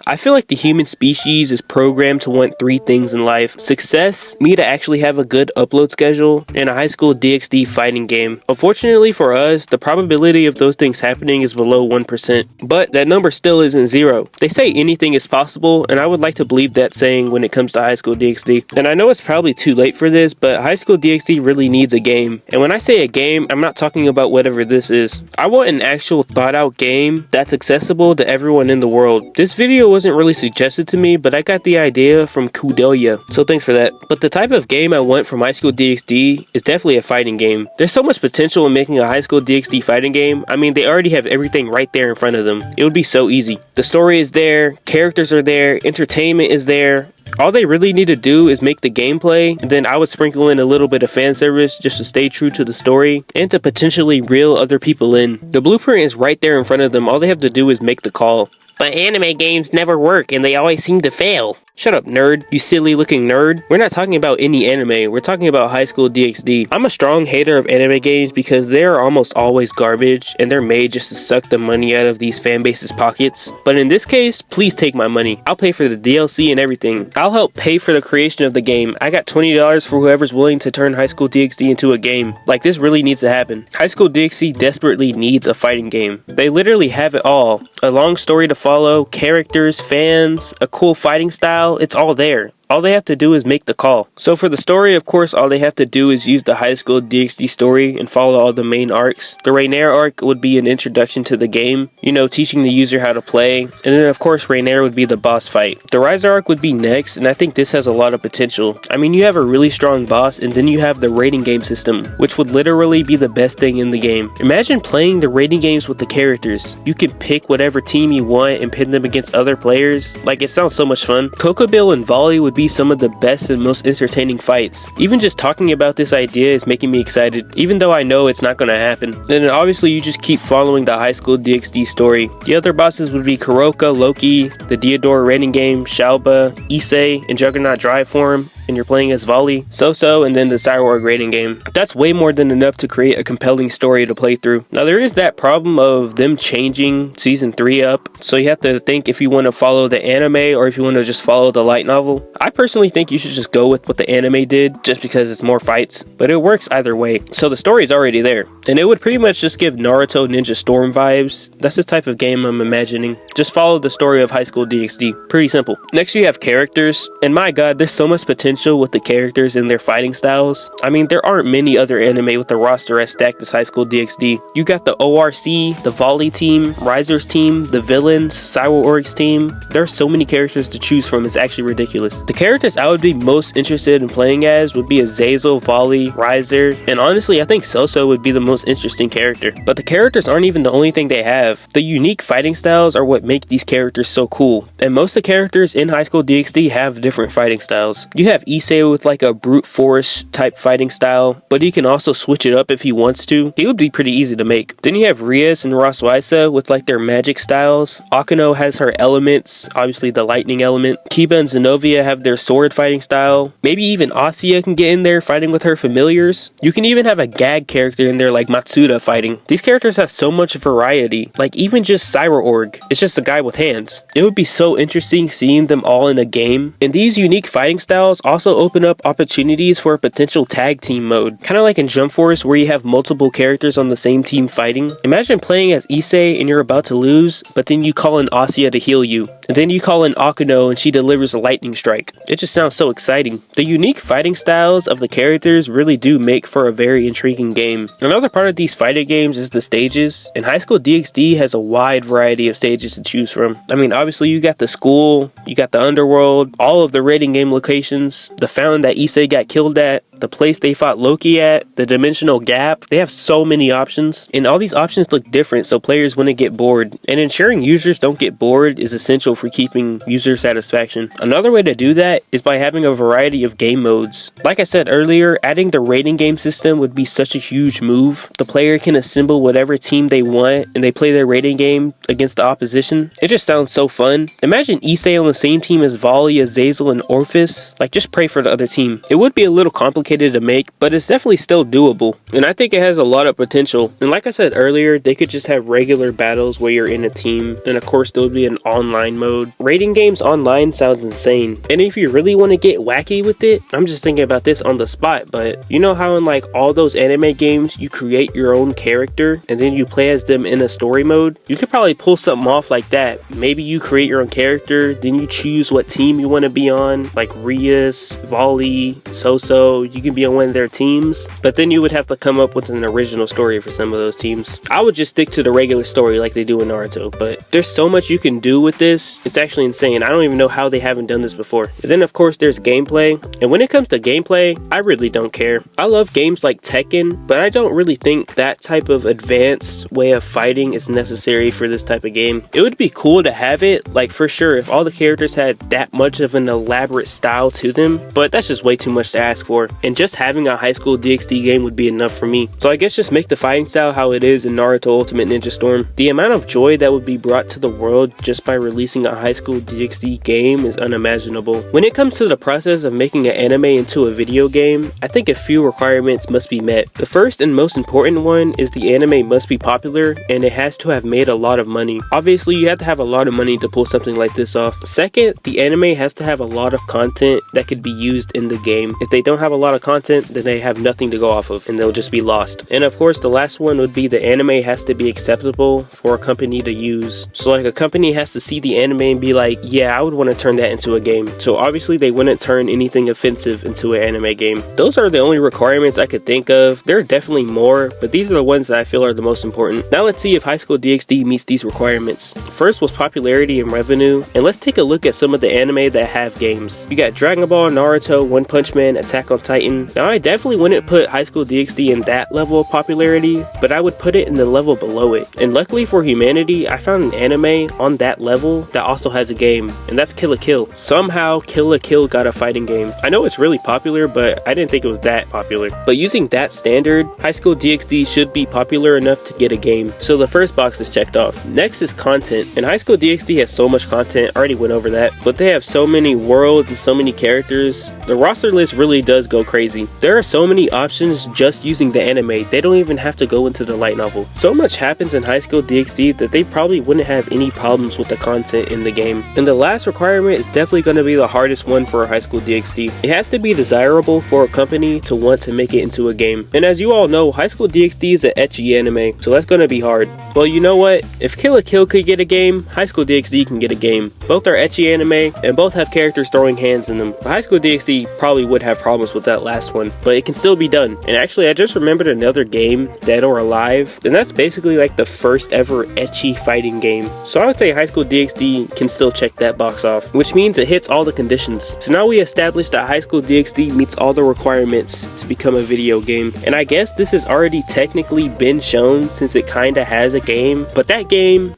I feel like the human species is programmed to want 3 things in life: success, me to actually have a good upload schedule, and a high school DxD fighting game. Unfortunately for us, the probability of those things happening is below 1%, but that number still isn't 0. They say anything is possible, and I would like to believe that saying when it comes to high school DxD. And I know it's probably too late for this, but high school DxD really needs a game. And when I say a game, I'm not talking about whatever this is. I want an actual thought out game that's accessible to everyone in the world. This video wasn't really suggested to me, but I got the idea from Kudelia, so thanks for that. But the type of game I want from high school DxD is definitely a fighting game. There's so much potential in making a high school DxD fighting game. I mean, they already have everything right there in front of them. It would be so easy. The story is there, characters are there, entertainment is there. All they really need to do is make the gameplay, and then I would sprinkle in a little bit of fan service just to stay true to the story and to potentially reel other people in. The blueprint is right there in front of them. All they have to do is make the call. But anime games never work and they always seem to fail. Shut up, nerd. You silly looking nerd. We're not talking about any anime. We're talking about high school DxD. I'm a strong hater of anime games because they are almost always garbage and they're made just to suck the money out of these fan bases' pockets. But in this case, please take my money. I'll pay for the DLC and everything. I'll help pay for the creation of the game. I got $20 for whoever's willing to turn high school DxD into a game. Like, this really needs to happen. High school DxD desperately needs a fighting game. They literally have it all. A long story to follow, characters, fans, a cool fighting style. It's all there. All they have to do is make the call. So for the story, of course, all they have to do is use the high school DxD story and follow all the main arcs. The Rainier arc would be an introduction to the game, you know, teaching the user how to play. And then of course Rainier would be the boss fight. The Riser arc would be next, and I think this has a lot of potential. I mean, you have a really strong boss, and then you have the rating game system, which would literally be the best thing in the game. Imagine playing the rating games with the characters. You can pick whatever team you want and pit them against other players. Like, it sounds so much fun. Cocobill and Volley would be some of the best and most entertaining fights. Even just talking about this idea is making me excited, even though I know it's not going to happen. And then obviously you just keep following the high school DxD story. The other bosses would be Kuroka, Loki, the Diodore rating game, Shalba, Issei, and Juggernaut Drive form, and you're playing as Volley, So, and then the Cyborg rating game. That's way more than enough to create a compelling story to play through. Now there is that problem of them changing season 3 up, so you have to think if you want to follow the anime or if you want to just follow the light novel. I personally think you should just go with what the anime did, just because it's more fights, but it works either way. So the story is already there, and it would pretty much just give Naruto Ninja Storm vibes. That's the type of game I'm imagining. Just follow the story of high school DxD. Pretty simple. Next you have characters, and my god, there's so much potential with the characters and their fighting styles. I mean, there aren't many other anime with the roster as stacked as high school DxD. You got the ORC, the Volley team, Riser's team, the villains, Cyborg's team. There are so many characters to choose from, it's actually ridiculous. The characters I would be most interested in playing as would be Azazel, Volley, Riser, and honestly I think So would be the most interesting character. But the characters aren't even the only thing they have. The unique fighting styles are what make these characters so cool, and most of the characters in high school DxD have different fighting styles. You have Issei with like a brute force type fighting style, but he can also switch it up if he wants to. He would be pretty easy to make. Then you have Rias and Roswaisa with like their magic styles. Akano has her elements, obviously the lightning element. Kiba and Zenobia have their sword fighting style. Maybe even Asya can get in there fighting with her familiars. You can even have a gag character in there like Matsuda fighting. These characters have so much variety, like even just Cyborg. It's just a guy with hands. It would be so interesting seeing them all in a game. And these unique fighting styles also open up opportunities for a potential tag team mode, kind of like in Jump Force where you have multiple characters on the same team fighting. Imagine playing as Issei and you're about to lose, but then you call in Asya to heal you, and then you call in Akano and she delivers a lightning strike. It just sounds so exciting. The unique fighting styles of the characters really do make for a very intriguing game. Another part of these fighting games is the stages, and high school DxD has a wide variety of stages to choose from. I mean, obviously you got the school, you got the underworld, all of the rating game locations, the fountain that Issei got killed at, the place they fought Loki at, the dimensional gap. They have so many options, and all these options look different so players wouldn't get bored, and ensuring users don't get bored is essential for keeping user satisfaction. Another way to do that is by having a variety of game modes. Like I said earlier, adding the rating game system would be such a huge move. The player can assemble whatever team they want and they play their rating game against the opposition. It just sounds so fun. Imagine Issei on the same team as Volley, Azazel, and Orphis. Like, just pray for the other team. It would be a little complicated complicated to make, but it's definitely still doable. And I think it has a lot of potential. And like I said earlier, they could just have regular battles where you're in a team. And of course, there would be an online mode. Rating games online sounds insane. And if you really want to get wacky with it, I'm just thinking about this on the spot, but you know how in like all those anime games, you create your own character and then you play as them in a story mode? You could probably pull something off like that. Maybe you create your own character, then you choose what team you want to be on, like Rias, Volley, Soso. You can be on one of their teams, but then you would have to come up with an original story for some of those teams. I would just stick to the regular story like they do in Naruto, but there's so much you can do with this. It's actually insane. I don't even know how they haven't done this before. And then of course there's gameplay, and when it comes to gameplay, I really don't care. I love games like Tekken, but I don't really think that type of advanced way of fighting is necessary for this type of game. It would be cool to have it, like for sure, if all the characters had that much of an elaborate style to them, but that's just way too much to ask for. And just having a high school DxD game would be enough for me. So I guess just make the fighting style how it is in Naruto Ultimate Ninja Storm. The amount of joy that would be brought to the world just by releasing a high school DxD game is unimaginable. When it comes to the process of making an anime into a video game, I think a few requirements must be met. The first and most important one is the anime must be popular and it has to have made a lot of money. Obviously, you have to have a lot of money to pull something like this off. Second, the anime has to have a lot of content that could be used in the game. If they don't have a lot of content, then they have nothing to go off of and they'll just be lost. And of course, the last one would be the anime has to be acceptable for a company to use. So like a company has to see the anime and be like, yeah, I would want to turn that into a game. So obviously they wouldn't turn anything offensive into an anime game. Those are the only requirements I could think of. There are definitely more, but these are the ones that I feel are the most important. Now let's see if High School DxD meets these requirements. First was popularity and revenue, and let's take a look at some of the anime that have games. You got Dragon Ball, Naruto, One Punch Man, Attack on Titan. Now I definitely wouldn't put High School DxD in that level of popularity, but I would put it in the level below it. And luckily for humanity, I found an anime on that level that also has a game, and that's Kill la Kill. Somehow Kill la Kill got a fighting game. I know it's really popular, but I didn't think it was that popular. But using that standard, High School DxD should be popular enough to get a game. So the first box is checked off. Next is content, and High School DxD has so much content. I already went over that, but they have so many worlds and so many characters. The roster list really does go crazy. There are so many options just using the anime. They don't even have to go into the light novel. So much happens in High School DxD that they probably wouldn't have any problems with the content in the game. And the last requirement is definitely going to be the hardest one for High School DxD. It has to be desirable for a company to want to make it into a game. And as you all know, High School DxD is an ecchi anime, so that's going to be hard. Well, you know what? If Kill la Kill could get a game, High School DxD can get a game. Both are ecchi anime, and both have characters throwing hands in them. But High School DxD probably would have problems with that last one, but it can still be done. And actually, I just remembered another game, Dead or Alive, and that's basically like the first ever ecchi fighting game. So I would say High School DxD can still check that box off, which means it hits all the conditions. So now we established that High School DxD meets all the requirements to become a video game. And I guess this has already technically been shown since it kinda has a game, but that game...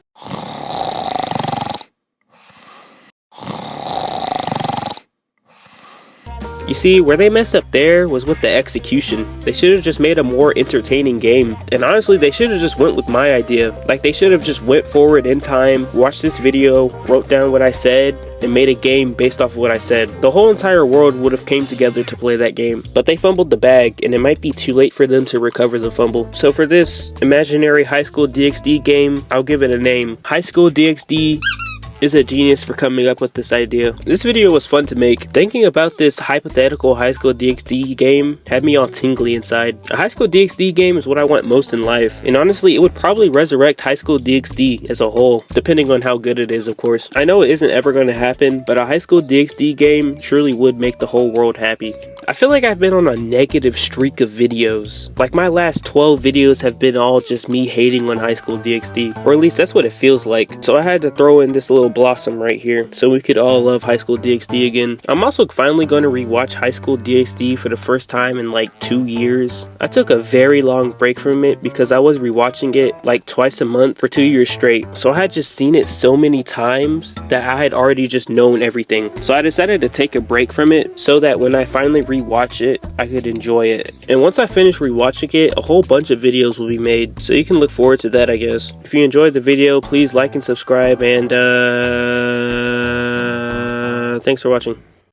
You see, where they messed up there was with the execution. They should have just made a more entertaining game. And honestly, they should have just went with my idea. Like, they should have just went forward in time, watched this video, wrote down what I said, and made a game based off of what I said. The whole entire world would have came together to play that game. But they fumbled the bag, and it might be too late for them to recover the fumble. So for this imaginary High School DxD game, I'll give it a name. High School DxD is a genius for coming up with this idea. This video was fun to make. Thinking about this hypothetical High School DxD game had me all tingly inside. A High School DxD game is what I want most in life, and honestly, it would probably resurrect High School DxD as a whole, depending on how good it is, of course. I know it isn't ever going to happen, but a High School DxD game surely would make the whole world happy. I feel like I've been on a negative streak of videos. Like my last 12 videos have been all just me hating on High School DxD, or at least that's what it feels like. So I had to throw in this little blossom right here so we could all love High School DxD again. I'm also finally going to rewatch High School DxD for the first time in like 2 years. I took a very long break from it because I was rewatching it like twice a month for 2 years straight. So I had just seen it so many times that I had already just known everything. So I decided to take a break from it so that when I finally rewatch it, I could enjoy it. And once I finish rewatching it, a whole bunch of videos will be made. So you can look forward to that, I guess. If you enjoyed the video, please like and subscribe, and thanks for watching.